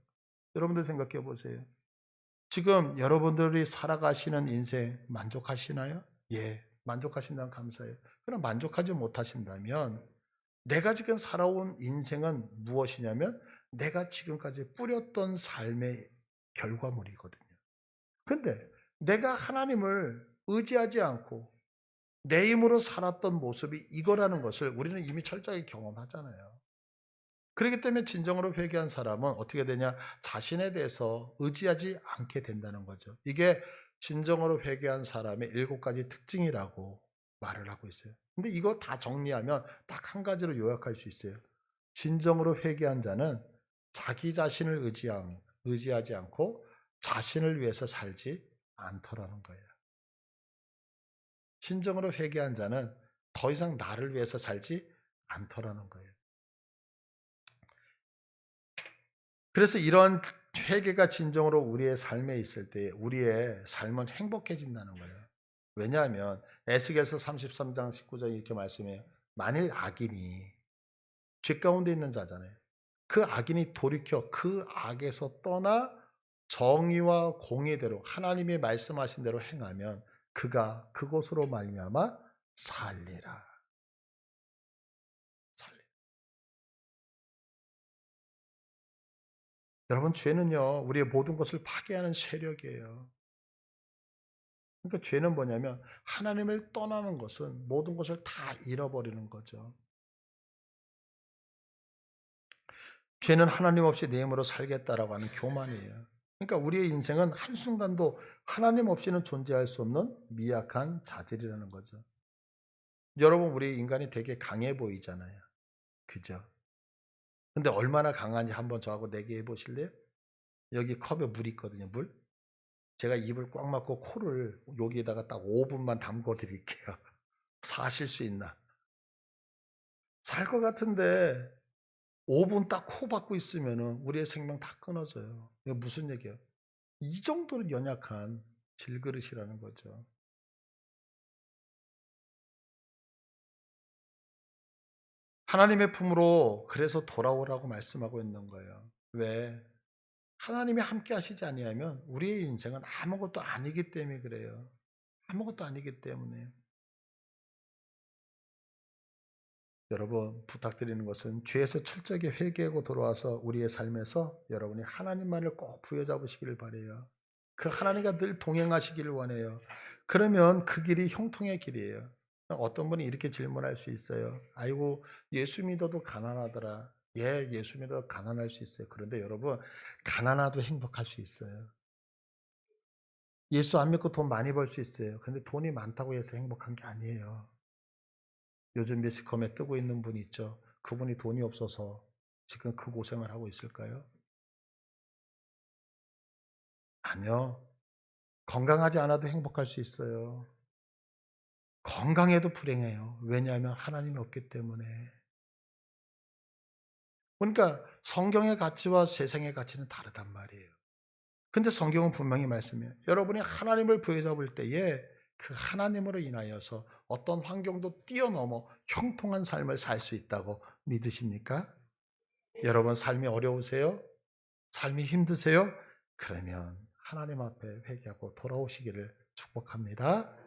여러분들 생각해 보세요. 지금 여러분들이 살아가시는 인생 만족하시나요? 예, 만족하신다면 감사해요. 그럼 만족하지 못하신다면 내가 지금 살아온 인생은 무엇이냐면 내가 지금까지 뿌렸던 삶의 결과물이거든요. 근데 내가 하나님을 의지하지 않고 내 힘으로 살았던 모습이 이거라는 것을 우리는 이미 철저하게 경험하잖아요. 그렇기 때문에 진정으로 회개한 사람은 어떻게 되냐? 자신에 대해서 의지하지 않게 된다는 거죠. 이게 진정으로 회개한 사람의 7가지 특징이라고 말을 하고 있어요. 근데 이거 다 정리하면 딱 한 가지로 요약할 수 있어요. 진정으로 회개한 자는 자기 자신을 의지하지 않고 자신을 위해서 살지 않더라는 거예요. 진정으로 회개한 자는 더 이상 나를 위해서 살지 않더라는 거예요. 그래서 이런 회개가 진정으로 우리의 삶에 있을 때 우리의 삶은 행복해진다는 거예요. 왜냐하면 에스겔서 33장 19절 이렇게 말씀해요. 만일 악인이 죄 가운데 있는 자잖아요. 그 악인이 돌이켜 그 악에서 떠나 정의와 공의대로 하나님이 말씀하신 대로 행하면 그가 그것으로 말미암아 살리라. 여러분, 죄는요 우리의 모든 것을 파괴하는 세력이에요. 그러니까 죄는 뭐냐면 하나님을 떠나는 것은 모든 것을 다 잃어버리는 거죠. 죄는 하나님 없이 내 힘으로 살겠다라고 하는 교만이에요. 그러니까 우리의 인생은 한순간도 하나님 없이는 존재할 수 없는 미약한 자들이라는 거죠. 여러분, 우리 인간이 되게 강해 보이잖아요. 그죠? 근데 얼마나 강한지 한번 저하고 내기해 보실래요? 여기 컵에 물 있거든요, 물. 제가 입을 꽉 막고 코를 여기에다가 딱 5분만 담궈 드릴게요. 사실 수 있나? 살 것 같은데 5분 딱 코 박고 있으면 우리의 생명 다 끊어져요. 이거 무슨 얘기예요? 이 정도로 연약한 질그릇이라는 거죠. 하나님의 품으로 그래서 돌아오라고 말씀하고 있는 거예요. 왜? 하나님이 함께 하시지 아니하면 우리의 인생은 아무것도 아니기 때문에 그래요. 아무것도 아니기 때문에. 여러분, 부탁드리는 것은 죄에서 철저하게 회개하고 돌아와서 우리의 삶에서 여러분이 하나님만을 꼭 부여잡으시기를 바라요. 그 하나님과 늘 동행하시기를 원해요. 그러면 그 길이 형통의 길이에요. 어떤 분이 이렇게 질문할 수 있어요. 아이고, 예수 믿어도 가난하더라. 예, 예수 믿어도 가난할 수 있어요. 그런데 여러분, 가난하도 행복할 수 있어요. 예수 안 믿고 돈 많이 벌 수 있어요. 근데 돈이 많다고 해서 행복한 게 아니에요. 요즘 매스컴에 뜨고 있는 분이 있죠. 그분이 돈이 없어서 지금 그 고생을 하고 있을까요? 아니요. 건강하지 않아도 행복할 수 있어요. 건강해도 불행해요. 왜냐하면 하나님이 없기 때문에. 그러니까 성경의 가치와 세상의 가치는 다르단 말이에요. 근데 성경은 분명히 말씀해요. 여러분이 하나님을 부여잡을 때에 그 하나님으로 인하여서 어떤 환경도 뛰어넘어 형통한 삶을 살 수 있다고 믿으십니까? 여러분 삶이 어려우세요? 삶이 힘드세요? 그러면 하나님 앞에 회개하고 돌아오시기를 축복합니다.